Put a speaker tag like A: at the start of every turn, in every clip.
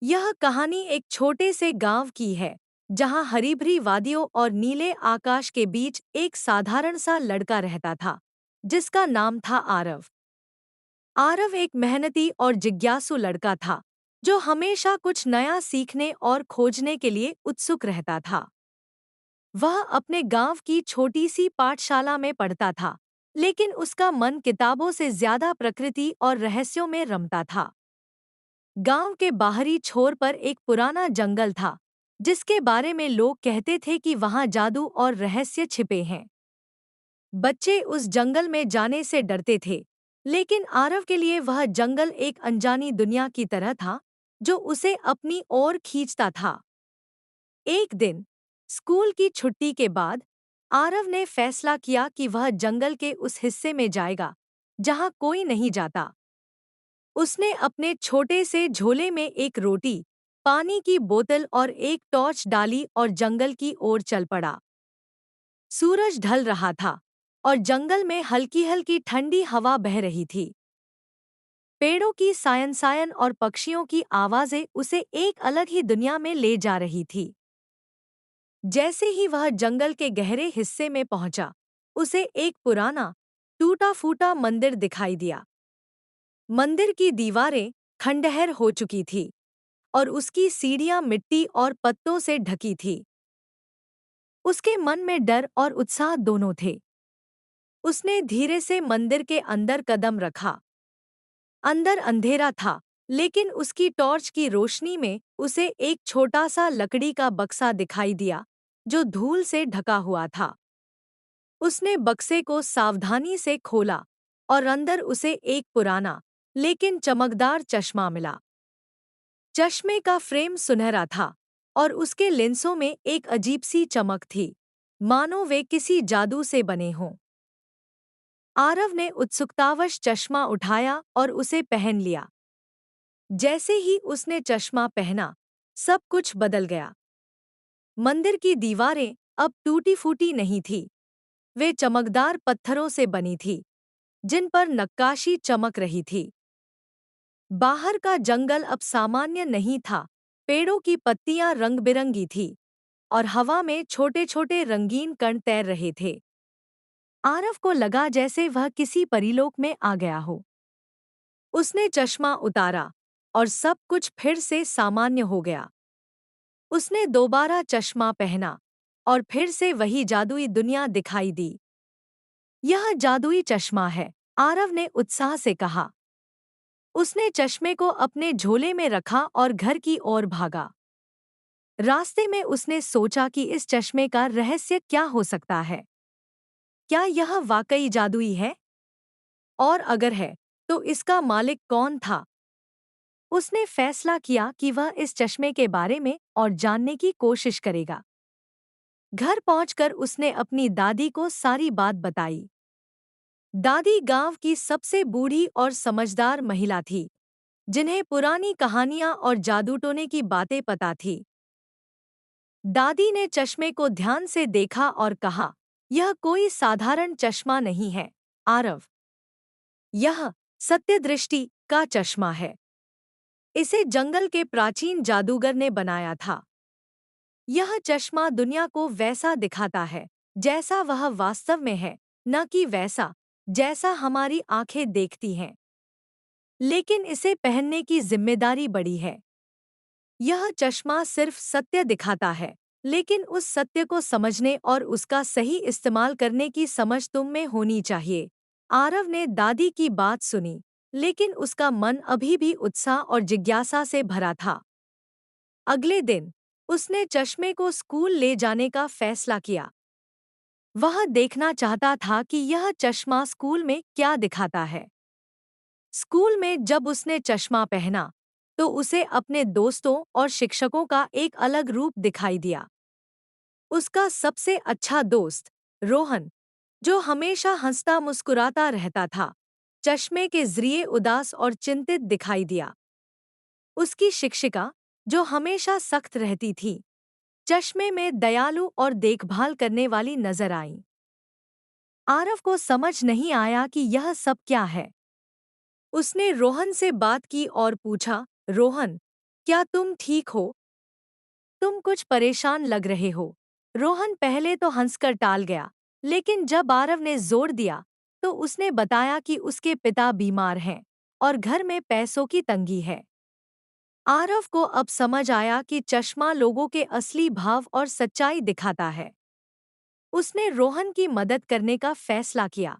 A: यह कहानी एक छोटे से गांव की है जहां हरी भरी वादियों और नीले आकाश के बीच एक साधारण सा लड़का रहता था जिसका नाम था आरव। आरव एक मेहनती और जिज्ञासु लड़का था जो हमेशा कुछ नया सीखने और खोजने के लिए उत्सुक रहता था। वह अपने गांव की छोटी सी पाठशाला में पढ़ता था, लेकिन उसका मन किताबों से ज्यादा प्रकृति और रहस्यों में रमता था। गांव के बाहरी छोर पर एक पुराना जंगल था जिसके बारे में लोग कहते थे कि वहां जादू और रहस्य छिपे हैं। बच्चे उस जंगल में जाने से डरते थे, लेकिन आरव के लिए वह जंगल एक अनजानी दुनिया की तरह था जो उसे अपनी ओर खींचता था। एक दिन स्कूल की छुट्टी के बाद आरव ने फैसला किया कि वह जंगल के उस हिस्से में जाएगा जहां कोई नहीं जाता। उसने अपने छोटे से झोले में एक रोटी, पानी की बोतल और एक टॉर्च डाली और जंगल की ओर चल पड़ा। सूरज ढल रहा था और जंगल में हल्की हल्की ठंडी हवा बह रही थी। पेड़ों की सायन सायन और पक्षियों की आवाजें उसे एक अलग ही दुनिया में ले जा रही थी। जैसे ही वह जंगल के गहरे हिस्से में पहुंचा, उसे एक पुराना, टूटा फूटा मंदिर दिखाई दिया। मंदिर की दीवारें खंडहर हो चुकी थी और उसकी सीढ़ियां मिट्टी और पत्तों से ढकी थी। उसके मन में डर और उत्साह दोनों थे। उसने धीरे से मंदिर के अंदर कदम रखा। अंदर अंधेरा था, लेकिन उसकी टॉर्च की रोशनी में उसे एक छोटा सा लकड़ी का बक्सा दिखाई दिया जो धूल से ढका हुआ था। उसने बक्से को सावधानी से खोला और अंदर उसे एक पुराना लेकिन चमकदार चश्मा मिला। चश्मे का फ्रेम सुनहरा था और उसके लेंसों में एक अजीब सी चमक थी, मानो वे किसी जादू से बने हों। आरव ने उत्सुकतावश चश्मा उठाया और उसे पहन लिया। जैसे ही उसने चश्मा पहना, सब कुछ बदल गया। मंदिर की दीवारें अब टूटी फूटी नहीं थी, वे चमकदार पत्थरों से बनी थी जिन पर नक्काशी चमक रही थी। बाहर का जंगल अब सामान्य नहीं था, पेड़ों की पत्तियां रंग बिरंगी थी और हवा में छोटे छोटे रंगीन कण तैर रहे थे। आरव को लगा जैसे वह किसी परीलोक में आ गया हो। उसने चश्मा उतारा और सब कुछ फिर से सामान्य हो गया। उसने दोबारा चश्मा पहना और फिर से वही जादुई दुनिया दिखाई दी। यह जादुई चश्मा है, आरव ने उत्साह से कहा। उसने चश्मे को अपने झोले में रखा और घर की ओर भागा। रास्ते में उसने सोचा कि इस चश्मे का रहस्य क्या हो सकता है। क्या यह वाकई जादुई है? और अगर है, तो इसका मालिक कौन था? उसने फैसला किया कि वह इस चश्मे के बारे में और जानने की कोशिश करेगा। घर पहुंचकर उसने अपनी दादी को सारी बात बताई। दादी गांव की सबसे बूढ़ी और समझदार महिला थी, जिन्हें पुरानी कहानियां और जादूटोने की बातें पता थी। दादी ने चश्मे को ध्यान से देखा और कहा, यह कोई साधारण चश्मा नहीं है, आरव। यह सत्य दृष्टि का चश्मा है। इसे जंगल के प्राचीन जादूगर ने बनाया था। यह चश्मा दुनिया को वैसा दिखाता है जैसा वह वास्तव में है, न कि वैसा जैसा हमारी आंखें देखती हैं। लेकिन इसे पहनने की जिम्मेदारी बड़ी है। यह चश्मा सिर्फ सत्य दिखाता है, लेकिन उस सत्य को समझने और उसका सही इस्तेमाल करने की समझ तुम में होनी चाहिए। आरव ने दादी की बात सुनी, लेकिन उसका मन अभी भी उत्साह और जिज्ञासा से भरा था। अगले दिन उसने चश्मे को स्कूल ले जाने का फैसला किया। वह देखना चाहता था कि यह चश्मा स्कूल में क्या दिखाता है। स्कूल में जब उसने चश्मा पहना, तो उसे अपने दोस्तों और शिक्षकों का एक अलग रूप दिखाई दिया। उसका सबसे अच्छा दोस्त, रोहन, जो हमेशा हंसता मुस्कुराता रहता था, चश्मे के जरिए उदास और चिंतित दिखाई दिया। उसकी शिक्षिका, जो हमेशा सख्त रहती थी, चश्मे में दयालु और देखभाल करने वाली नजर आई। आरव को समझ नहीं आया कि यह सब क्या है। उसने रोहन से बात की और पूछा, रोहन, क्या तुम ठीक हो? तुम कुछ परेशान लग रहे हो। रोहन पहले तो हंसकर टाल गया, लेकिन जब आरव ने जोर दिया तो उसने बताया कि उसके पिता बीमार हैं और घर में पैसों की तंगी है। आरव को अब समझ आया कि चश्मा लोगों के असली भाव और सच्चाई दिखाता है। उसने रोहन की मदद करने का फैसला किया।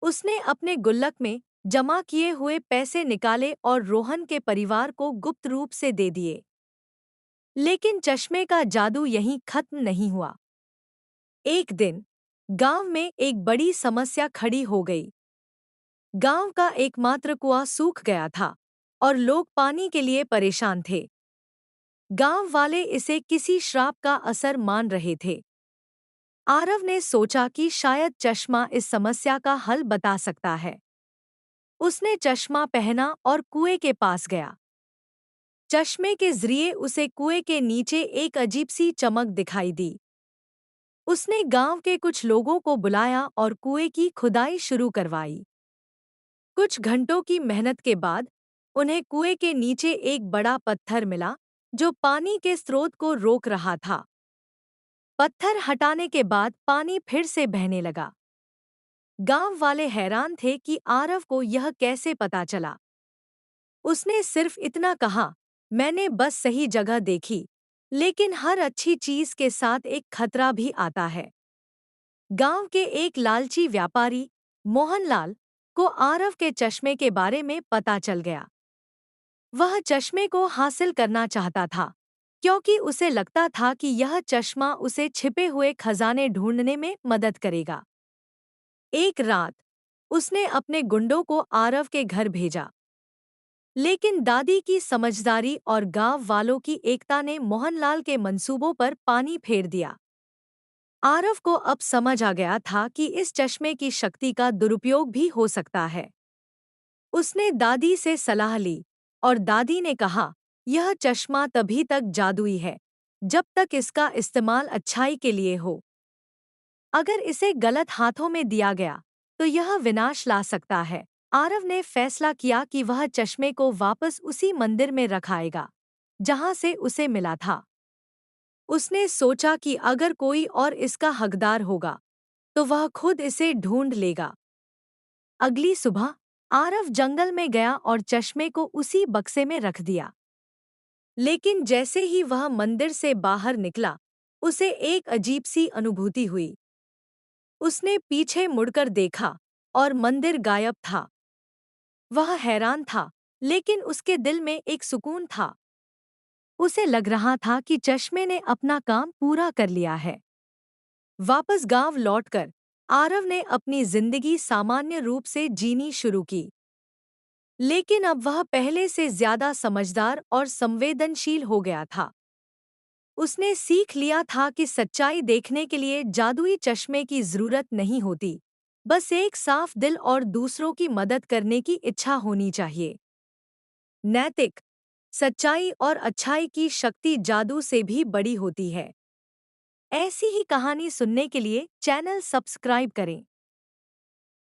A: उसने अपने गुल्लक में जमा किए हुए पैसे निकाले और रोहन के परिवार को गुप्त रूप से दे दिए। लेकिन चश्मे का जादू यहीं खत्म नहीं हुआ। एक दिन गांव में एक बड़ी समस्या खड़ी हो गई। गांव का एकमात्र कुआं सूख गया था और लोग पानी के लिए परेशान थे। गांव वाले इसे किसी श्राप का असर मान रहे थे। आरव ने सोचा कि शायद चश्मा इस समस्या का हल बता सकता है। उसने चश्मा पहना और कुएं के पास गया। चश्मे के जरिए उसे कुएं के नीचे एक अजीब सी चमक दिखाई दी। उसने गांव के कुछ लोगों को बुलाया और कुएं की खुदाई शुरू करवाई। कुछ घंटों की मेहनत के बाद उन्हें कुएं के नीचे एक बड़ा पत्थर मिला जो पानी के स्रोत को रोक रहा था। पत्थर हटाने के बाद पानी फिर से बहने लगा। गांव वाले हैरान थे कि आरव को यह कैसे पता चला। उसने सिर्फ इतना कहा, मैंने बस सही जगह देखी, लेकिन हर अच्छी चीज के साथ एक खतरा भी आता है। गांव के एक लालची व्यापारी मोहनलाल को आरव के चश्मे के बारे में पता चल गया। वह चश्मे को हासिल करना चाहता था, क्योंकि उसे लगता था कि यह चश्मा उसे छिपे हुए खजाने ढूंढने में मदद करेगा। एक रात उसने अपने गुंडों को आरव के घर भेजा, लेकिन दादी की समझदारी और गांव वालों की एकता ने मोहनलाल के मंसूबों पर पानी फेर दिया। आरव को अब समझ आ गया था कि इस चश्मे की शक्ति का दुरुपयोग भी हो सकता है। उसने दादी से सलाह ली और दादी ने कहा, यह चश्मा तभी तक जादुई है जब तक इसका इस्तेमाल अच्छाई के लिए हो। अगर इसे गलत हाथों में दिया गया तो यह विनाश ला सकता है। आरव ने फैसला किया कि वह चश्मे को वापस उसी मंदिर में रखाएगा जहां से उसे मिला था। उसने सोचा कि अगर कोई और इसका हकदार होगा तो वह खुद इसे ढूंढ लेगा। अगली सुबह आरव जंगल में गया और चश्मे को उसी बक्से में रख दिया। लेकिन जैसे ही वह मंदिर से बाहर निकला, उसे एक अजीब सी अनुभूति हुई। उसने पीछे मुड़कर देखा और मंदिर गायब था। वह हैरान था, लेकिन उसके दिल में एक सुकून था। उसे लग रहा था कि चश्मे ने अपना काम पूरा कर लिया है। वापस गांव लौटकर आरव ने अपनी जिंदगी सामान्य रूप से जीनी शुरू की। लेकिन अब वह पहले से ज्यादा समझदार और संवेदनशील हो गया था। उसने सीख लिया था कि सच्चाई देखने के लिए जादुई चश्मे की जरूरत नहीं होती, बस एक साफ दिल और दूसरों की मदद करने की इच्छा होनी चाहिए। नैतिक सच्चाई और अच्छाई की शक्ति जादू से भी बड़ी होती है। ऐसी ही कहानी सुनने के लिए चैनल सब्सक्राइब करें।